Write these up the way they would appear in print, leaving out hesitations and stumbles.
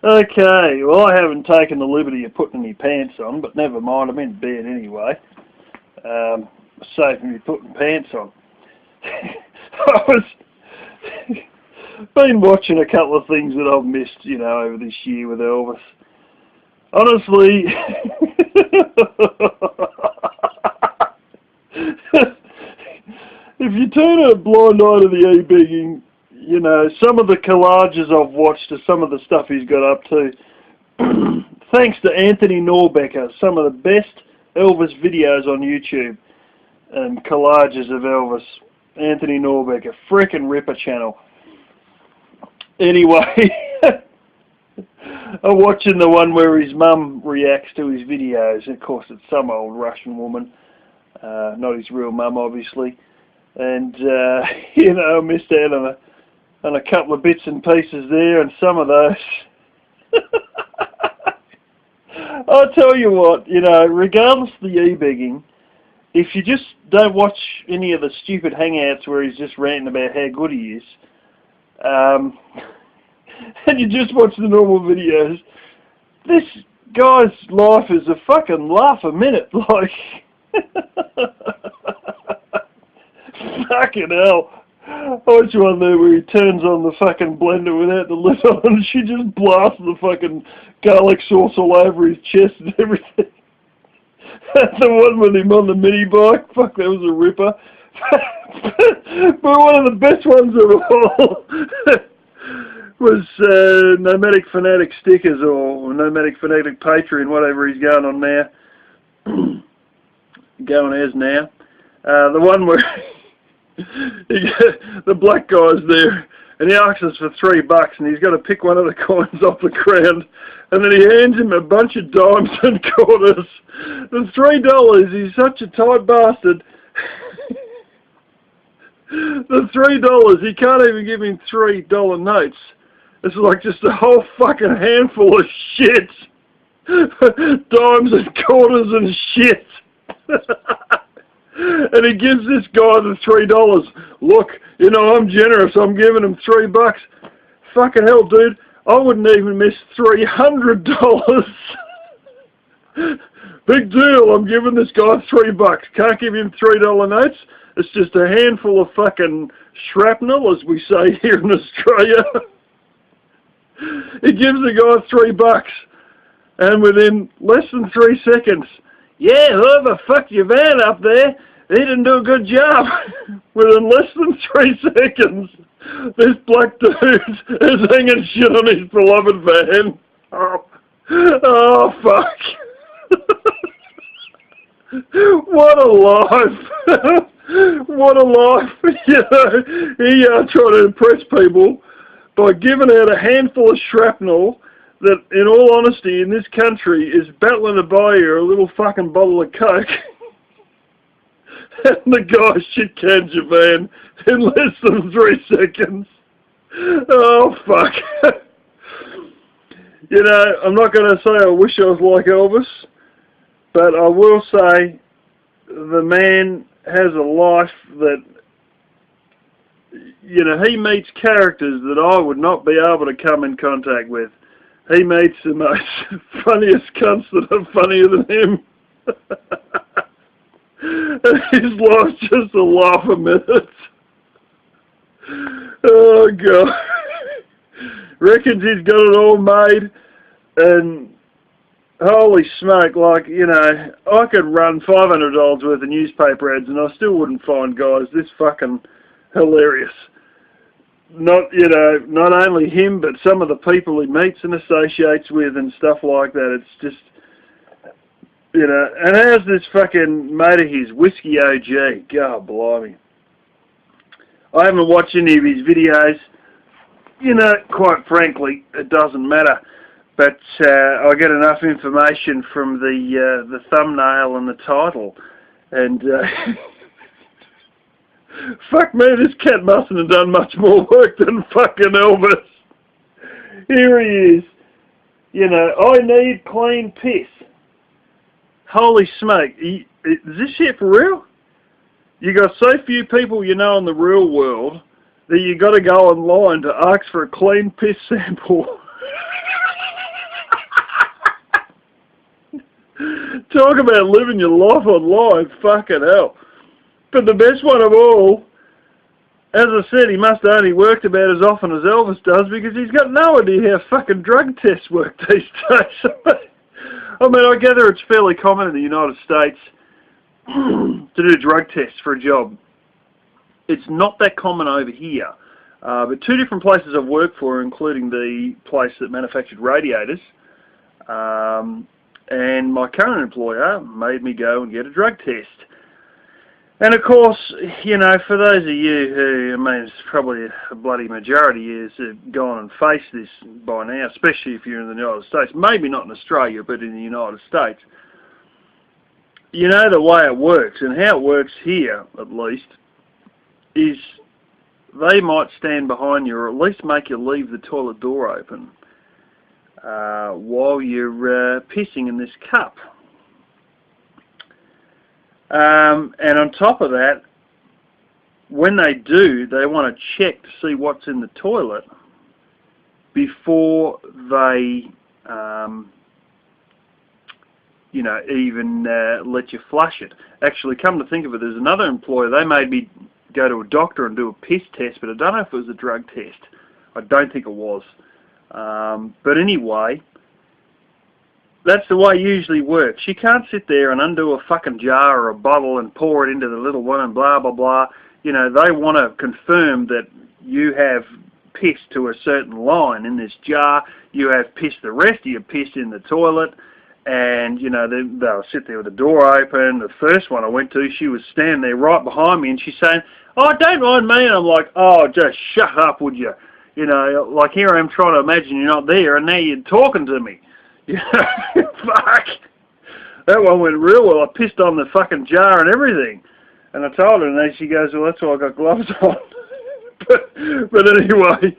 Okay, well, I haven't taken the liberty of putting any pants on, but never mind, I'm in bed anyway. Safe me putting pants on. I was been watching a couple of things that I've missed, you know, over this year with Elvis. Honestly, if you turn a blind eye to the e-bigging, you know, some of the collages I've watched of some of the stuff he's got up to, thanks to Anthony Norbecker, some of the best Elvis videos on YouTube and collages of Elvis. Anthony Norbecker, frickin' ripper channel. Anyway, I'm watching the one where his mum reacts to his videos. Of course, it's some old Russian woman, not his real mum, obviously. And, you know, I missed out on a couple of bits and pieces there, and some of those. I'll tell you what, you know, regardless of the e-bigging, if you just don't watch any of the stupid hangouts where he's just ranting about how good he is, and you just watch the normal videos, this guy's life is a fucking laugh a minute, like, fucking hell. I watched one there where he turns on the fucking blender without the lid on and she just blasts the fucking garlic sauce all over his chest and everything. The one with him on the mini bike, fuck, that was a ripper. But one of the best ones of all was Nomadic Fanatic stickers or Nomadic Fanatic Patreon, whatever he's going on now. Going as now. The one where the black guy's there and he asks us for $3 and he's got to pick one of the coins off the ground and then he hands him a bunch of dimes and quarters. The $3, he's such a tight bastard. The $3, he can't even give him $3 notes. It's like just a whole fucking handful of shit. Dimes and quarters and shit. And he gives this guy the $3. Look, you know, I'm generous. I'm giving him $3. Fucking hell, dude. I wouldn't even miss $300. Big deal. I'm giving this guy $3. Can't give him $3 notes. It's just a handful of fucking shrapnel, as we say here in Australia. He gives the guy $3. And within less than 3 seconds, yeah, whoever fucked your van up there, he didn't do a good job. Within less than 3 seconds, this black dude is hanging shit on his beloved van. Oh fuck. What a life. What a life. You know, he tried to impress people by giving out a handful of shrapnel that, in all honesty, in this country, is battling to buy you a little fucking bottle of Coke. And the guy shit cans your van in less than 3 seconds. Oh, fuck. You know, I'm not going to say I wish I was like Elvis, but I will say the man has a life that, you know, he meets characters that I would not be able to come in contact with. He meets the most funniest cunts that are funnier than him. And his life's just a laugh a minute. Oh, God. Reckons he's got it all made. And holy smoke, like, you know, I could run $500 worth of newspaper ads and I still wouldn't find guys this fucking hilarious. Not, you know, not only him, but some of the people he meets and associates with and stuff like that. It's just, you know, and how's this fucking mate of his, Whiskey OG? God blimey. I haven't watched any of his videos. You know, quite frankly, it doesn't matter. But I get enough information from the thumbnail and the title. And fuck me, this cat mustn't have done much more work than fucking Elvis. Here he is. You know, I need clean piss. Holy smoke. Is this shit for real? You got so few people you know in the real world that you got to go online to ask for a clean piss sample. Talk about living your life online, fucking hell. But the best one of all, as I said, he must have only worked about as often as Elvis does because he's got no idea how fucking drug tests work these days. I mean, I gather it's fairly common in the United States to do drug tests for a job. It's not that common over here. But two different places I've worked for, including the place that manufactured radiators, and my current employer made me go and get a drug test. And of course, you know, for those of you who, I mean, it's probably a bloody majority have gone and faced this by now, especially if you're in the United States, maybe not in Australia, but in the United States. You know the way it works, and how it works here, at least, is they might stand behind you or at least make you leave the toilet door open while you're pissing in this cup. And on top of that, when they do, they want to check to see what's in the toilet before they, you know, even let you flush it. Actually, come to think of it, there's another employer, they made me go to a doctor and do a piss test, but I don't know if it was a drug test. I don't think it was. But anyway, that's the way it usually works. You can't sit there and undo a fucking jar or a bottle and pour it into the little one and blah, blah, blah. You know, they want to confirm that you have pissed to a certain line in this jar. You have pissed the rest of your piss in the toilet. And, you know, they'll sit there with the door open. The first one I went to, she was standing there right behind me and she's saying, "Oh, don't mind me." And I'm like, "Oh, just shut up, would you?" You know, like here I am trying to imagine you're not there and now you're talking to me. You know, fuck. That one went real well. I pissed on the fucking jar and everything. And I told her and then she goes, "Well, that's why I got gloves on." but anyway,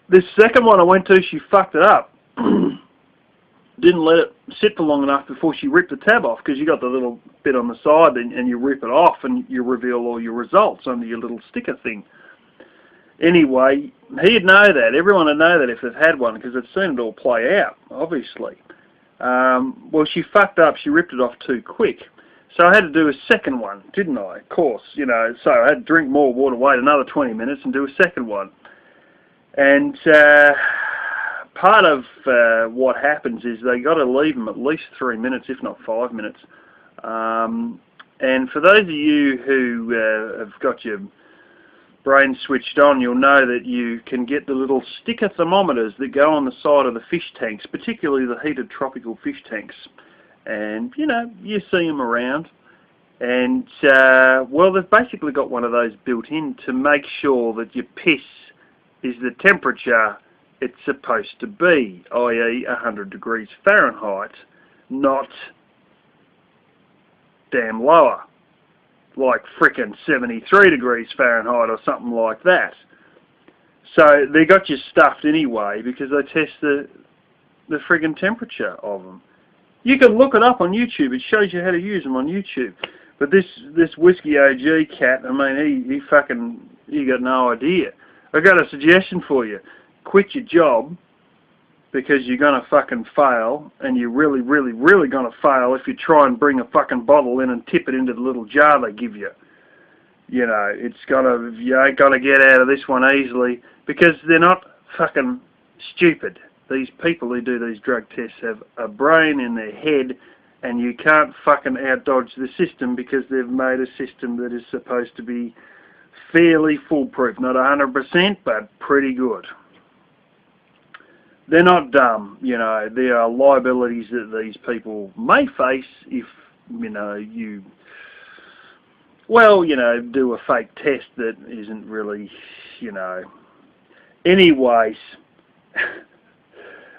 this second one I went to, she fucked it up. Didn't let it sit for long enough before she ripped the tab off, because you got the little bit on the side and you rip it off and you reveal all your results under your little sticker thing. Anyway, he'd know that. Everyone would know that if they've had one, because they've seen it all play out, obviously. Well, she fucked up. She ripped it off too quick. So I had to do a second one, didn't I? Of course, you know, so I had to drink more water, wait another 20 minutes and do a second one. And part of what happens is they got to leave them at least 3 minutes, if not 5 minutes. And for those of you who have got your brain switched on, you'll know that you can get the little sticker thermometers that go on the side of the fish tanks, particularly the heated tropical fish tanks. And, you know, you see them around. And, well, they've basically got one of those built in to make sure that your piss is the temperature it's supposed to be, i.e. 100 degrees Fahrenheit, not damn lower, like frickin' 73 degrees Fahrenheit or something like that. So they got you stuffed anyway because they test the friggin' temperature of them. You can look it up on YouTube. It shows you how to use them on YouTube. But this Whiskey OG cat, I mean, he got no idea. I got a suggestion for you. Quit your job, because you're going to fucking fail, and you're really, really, really going to fail if you try and bring a fucking bottle in and tip it into the little jar they give you. You know, you ain't going to get out of this one easily, because they're not fucking stupid. These people who do these drug tests have a brain in their head, and you can't fucking outdodge the system because they've made a system that is supposed to be fairly foolproof. Not 100%, but pretty good. They're not dumb, you know. There are liabilities that these people may face if, you know, do a fake test that isn't really, you know. Anyways,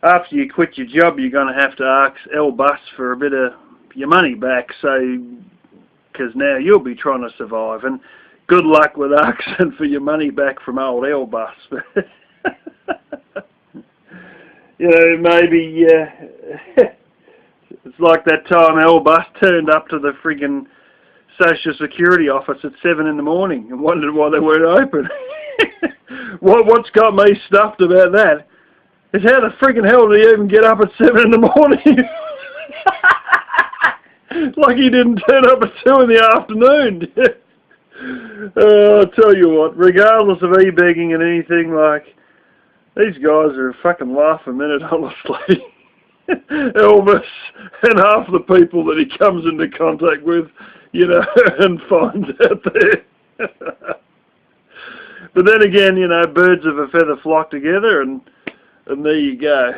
after you quit your job, you're going to have to ask Elvis for a bit of your money back, so, because now you'll be trying to survive, and good luck with asking for your money back from old Elvis. You know, maybe it's like that time Elvis turned up to the friggin' Social Security office at 7 in the morning and wondered why they weren't open. What's got me stuffed about that is how the friggin' hell do you even get up at 7 in the morning? Like he didn't turn up at 2 in the afternoon. I'll tell you what, regardless of e-begging and anything, like, these guys are a fucking laugh a minute, honestly. Elvis and half the people that he comes into contact with, you know, and finds out there. But then again, you know, birds of a feather flock together, and there you go.